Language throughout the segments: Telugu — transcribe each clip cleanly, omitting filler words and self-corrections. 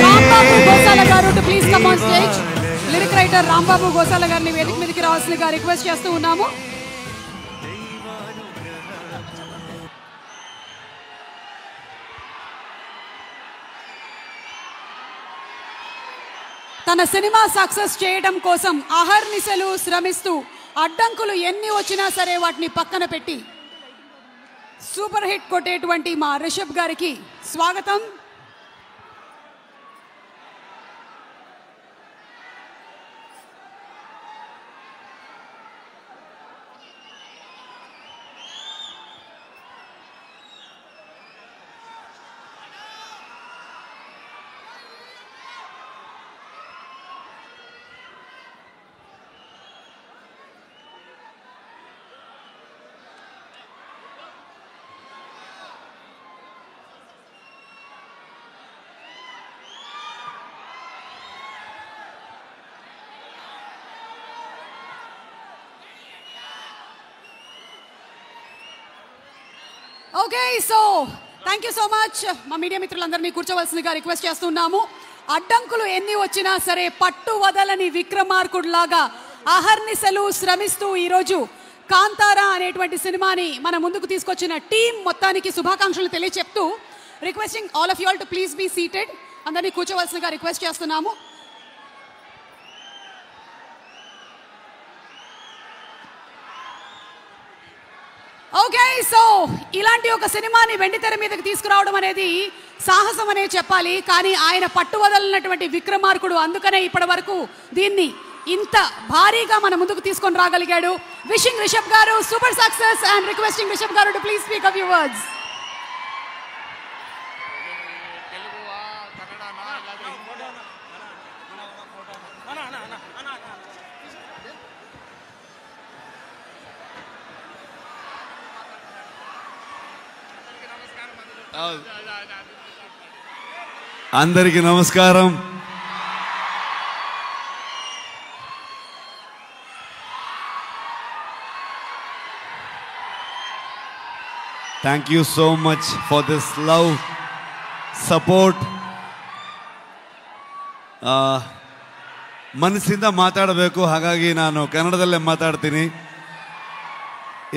రాంబాబు గోసాల గారు to please come on stage. Lyric writer Rambabu Gosala గారిని వేదిక మీదకి రావాల్సిందిగా రిక్వెస్ట్ చేస్తూ ఉన్నాము. తన సినిమా సక్సెస్ చేయడం కోసం అహర్నిశలు శ్రమిస్తూ అడ్డంకులు ఎన్ని వచ్చినా సరే వాటిని పక్కన పెట్టి సూపర్ హిట్ కొట్టేటువంటి మా రిషబ్ గారికి స్వాగతం. Okay, so thank you so much. మా మీడియా మిత్రులందరినీ కూర్చోవలసిందిగా రిక్వెస్ట్ చేస్తున్నాము. అడ్డంకులు ఎన్ని వచ్చినా సరే పట్టు వదలని విక్రమార్కుడిలాగా అహర్నిశలు శ్రమిస్తూ ఈరోజు కాంతారా అనేటువంటి సినిమాని మన ముందుకు తీసుకొచ్చిన టీం మొత్తానికి శుభాకాంక్షలు తెలియచెప్తూ requesting all of you all to please be seated. అందరినీ కూర్చోవలసిందిగా రిక్వెస్ట్ చేస్తున్నాము. ఓకే, సో ఇలాంటి ఒక సినిమాని వెండితెర మీదకి తీసుకురావడం అనేది సాహసం అనే చెప్పాలి. కానీ ఆయన పట్టువదలనటువంటి విక్రమార్కుడు, అందుకనే ఇప్పటి వరకు దీన్ని ఇంత భారీగా మన ముందుకు తీసుకొని రాగలిగాడు. Wishing Rishab garu super success and requesting Rishab garu to please speak a few words. అందరికీ నమస్కారం. Thank you so much for this love support. ಮನಸ್ಸಿಂದ ಮಾತಾಡಬೇಕು, ಹಾಗಾಗಿ ನಾನು ಕನ್ನಡದಲ್ಲೇ ಮಾತಾಡ್ತೀನಿ.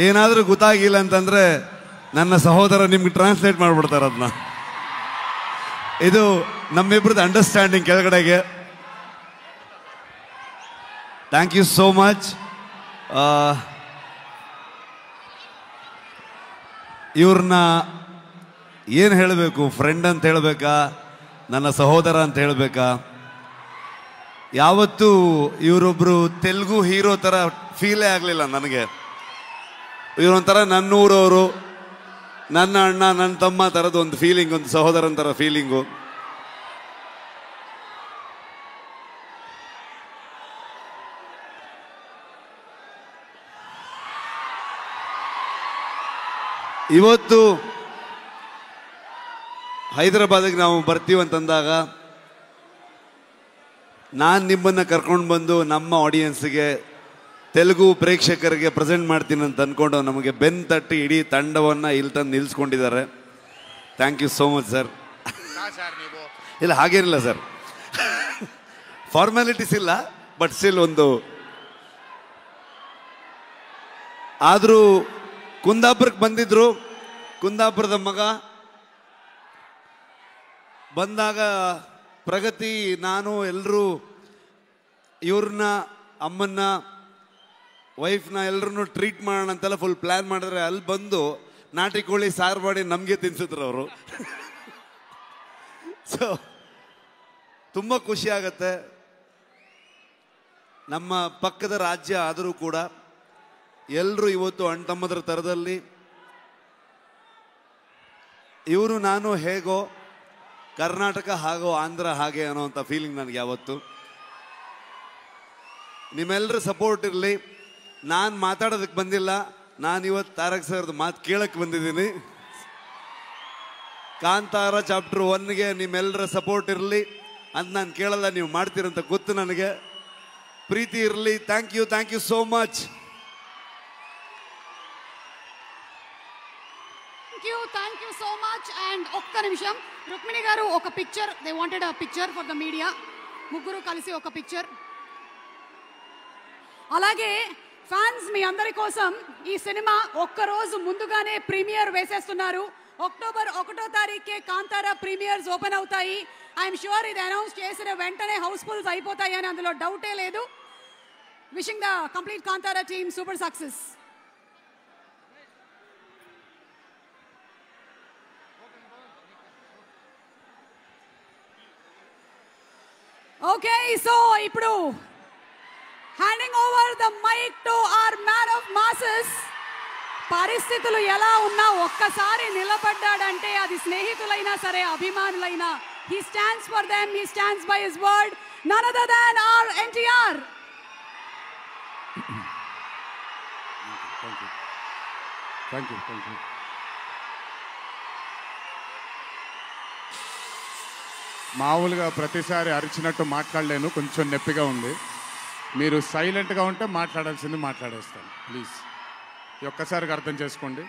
ಏನಾದರೂ ಗೊತ್ತಾಗಿಲ್ಲ ಅಂತಂದರೆ ನನ್ನ ಸಹೋದರ ನಿಮ್ಗೆ ಟ್ರಾನ್ಸ್ಲೇಟ್ ಮಾಡಿಬಿಡ್ತಾರೆ ಅದನ್ನ. ಇದು ನಮ್ಮಿಬ್ಬರದ್ದು ಅಂಡರ್ಸ್ಟ್ಯಾಂಡಿಂಗ್ ಕೆಳಗಡೆಗೆ. Thank you so much. ಇವ್ರನ್ನ ಏನು ಹೇಳಬೇಕು, ಫ್ರೆಂಡ್ ಅಂತ ಹೇಳಬೇಕಾ, ನನ್ನ ಸಹೋದರ ಅಂತ ಹೇಳಬೇಕಾ? ಯಾವತ್ತೂ ಇವರೊಬ್ಬರು ತೆಲುಗು ಹೀರೋ ಥರ ಫೀಲೇ ಆಗಲಿಲ್ಲ ನನಗೆ. ಇವರೊಂಥರ ನನ್ನೂರವರು, ನನ್ನ ಅಣ್ಣ ನನ್ನ ತಮ್ಮ ಥರದ್ದು ಒಂದು ಫೀಲಿಂಗ್, ಒಂದು ಸಹೋದರನ ಥರ ಫೀಲಿಂಗು. ಇವತ್ತು ಹೈದರಾಬಾದಿಗೆ ನಾವು ಬರ್ತೀವಂತಂದಾಗ ನಾನು ನಿಮ್ಮನ್ನು ಕರ್ಕೊಂಡು ಬಂದು ನಮ್ಮ ಆಡಿಯನ್ಸ್ಗೆ, ತೆಲುಗು ಪ್ರೇಕ್ಷಕರಿಗೆ ಪ್ರೆಸೆಂಟ್ ಮಾಡ್ತೀನಿ ಅಂತ ಅಂದ್ಕೊಂಡು ನಮಗೆ ಬೆನ್ನು ತಟ್ಟಿ ಇಡೀ ತಂಡವನ್ನು ಇಲ್ಲಿ ತಂದು ನಿಲ್ಲಿಸ್ಕೊಂಡಿದ್ದಾರೆ. Thank you so much sir. ಇಲ್ಲ ಹಾಗೇನಿಲ್ಲ ಸರ್, ಫಾರ್ಮ್ಯಾಲಿಟೀಸ್ ಇಲ್ಲ, ಬಟ್ ಸ್ಟಿಲ್ ಒಂದು. ಆದರೂ ಕುಂದಾಪುರಕ್ಕೆ ಬಂದಿದ್ರು, ಕುಂದಾಪುರದ ಮಗ ಬಂದಾಗ ಪ್ರಗತಿ, ನಾನು ಎಲ್ಲರೂ ಇವ್ರನ್ನ, ಅಮ್ಮನ್ನ, ವೈಫ್ನ ಎಲ್ಲರನ್ನೂ ಟ್ರೀಟ್ ಮಾಡೋಣ ಅಂತೆಲ್ಲ ಫುಲ್ ಪ್ಲ್ಯಾನ್ ಮಾಡಿದ್ರೆ ಅಲ್ಲಿ ಬಂದು ನಾಟಿ ಕೋಳಿ ಸಾರು ಮಾಡಿ ನಮಗೆ ತಿನ್ಸಿದ್ರು ಅವರು. ಸೊ ತುಂಬ ಖುಷಿ ಆಗತ್ತೆ. ನಮ್ಮ ಪಕ್ಕದ ರಾಜ್ಯ ಆದರೂ ಕೂಡ ಎಲ್ಲರೂ ಇವತ್ತು ಅಣ್ಣ ತಮ್ಮದ್ರ ಥರದಲ್ಲಿ ಇವರು ನಾನು ಹೇಗೋ, ಕರ್ನಾಟಕ ಹಾಗೋ, ಆಂಧ್ರ ಹಾಗೆ ಅನ್ನೋವಂಥ ಫೀಲಿಂಗ್ ನನಗೆ ಯಾವತ್ತು. ನಿಮ್ಮೆಲ್ಲರ ಸಪೋರ್ಟ್ ಇರಲಿ. ನಾನು ಮಾತಾಡೋದಕ್ಕೆ ಬಂದಿಲ್ಲ, ನಾನು ಇವತ್ತು ತಾರಕ್ ಸರ್ದು ಮಾತು ಕೇಳಕ್ಕೆ ಬಂದಿದ್ದೀನಿ. ಕಾಂತಾರ ಚಾಪ್ಟರ್ 1ಗೆ ನಿಮ್ಮೆಲ್ಲರ ಸಪೋರ್ಟ್ ಇರಲಿ ಅಂತ ನಾನು ಕೇಳಲ್ಲ, ನೀವು ಮಾಡ್ತೀರಂತ ಗೊತ್ತು ನನಗೆ. ಪ್ರೀತಿ ಇರಲಿ. Thank you so much. Thank you so much. And ಒಕ್ಕ నిమిషం. రుక్మిణి గారు ఒక picture, they wanted a picture for the media. ముగ్గురు కలిసి ఒక పిక్చర్. అలాగే ఫ్యాన్స్ మీ అందరి కోసం ఈ సినిమా ఒక్కరోజు ముందుగానే ప్రీమియర్ వేసేస్తున్నారు. అక్టోబర్ 1వ తారీఖే కాంతారా ప్రీమియర్స్ ఓపెన్ అవుతాయి. ఐఎమ్ షూర్ ఇది అనౌన్స్ చేసిన వెంటనే హౌస్ఫుల్స్ అయిపోతాయి అని అందులో డౌటే లేదు. Wishing the complete Kantara team super success. Okay, so ఇప్పుడు handing over the mic to our man of masses. పరిస్థితులు ఎలా ఉన్నా ఒక్కసారి నిలబడ్డాడంటే అది స్నేహితులైనా సరే అభిమానులైనా, he stands for them, he stands by his word, none other than our NTR. Thank you. మామూలుగా ప్రతిసారి అరిచినట్టు మాట్లాడలేను, కొంచెం నొప్పిగా ఉంది. మీరు సైలెంట్గా ఉంటే మాట్లాడాల్సింది మాట్లాడేస్తాను ప్లీజ్. ఈ ఒక్కసారికి అర్థం చేసుకోండి.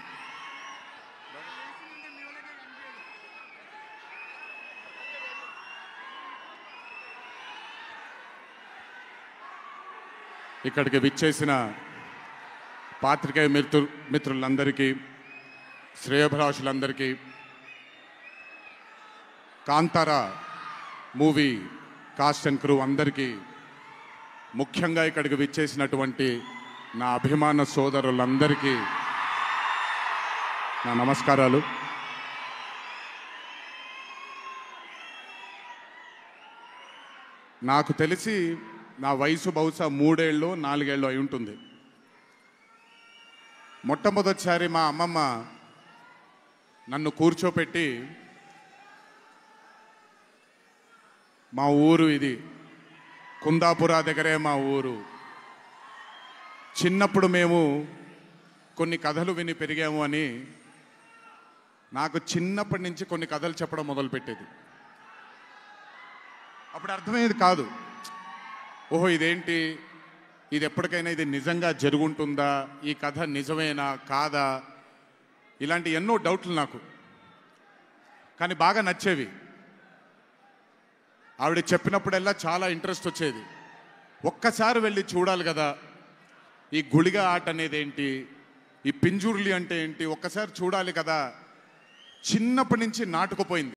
ఇక్కడికి విచ్చేసిన పాత్రికేయ మిత్రులందరికీ, శ్రేయోభిలాషులందరికీ, Kantara movie cast and crew అందరికీ, ముఖ్యంగా ఇక్కడికి విచ్చేసినటువంటి నా అభిమాన సోదరులందరికీ నా నమస్కారాలు. నాకు తెలిసి నా వయసు బహుశా 3 ఏళ్ళు 4 ఏళ్ళు అయి ఉంటుంది. మొట్టమొదటిసారి మా అమ్మమ్మ నన్ను కూర్చోపెట్టి, మా ఊరు ఇది కుందాపురా దగ్గరే మా ఊరు, చిన్నప్పుడు మేము కొన్ని కథలు విని పెరిగాము అని నాకు చిన్నప్పటి నుంచి కొన్ని కథలు చెప్పడం మొదలుపెట్టేది. అప్పుడు అర్థమయ్యేది కాదు, ఓహో ఇదేంటి, ఇది ఎప్పటికైనా ఇది నిజంగా జరుగుంటుందా, ఈ కథ నిజమేనా కాదా, ఇలాంటి ఎన్నో డౌట్లు నాకు. కానీ బాగా నచ్చేవి. ఆవిడ చెప్పినప్పుడల్లా చాలా ఇంట్రెస్ట్ వచ్చేది. ఒక్కసారి వెళ్ళి చూడాలి కదా, ఈ గుళిగ ఆట అనేది ఏంటి, ఈ పింజుర్లి అంటే ఏంటి, ఒక్కసారి చూడాలి కదా. చిన్నప్పటి నుంచి నాటుకుపోయింది.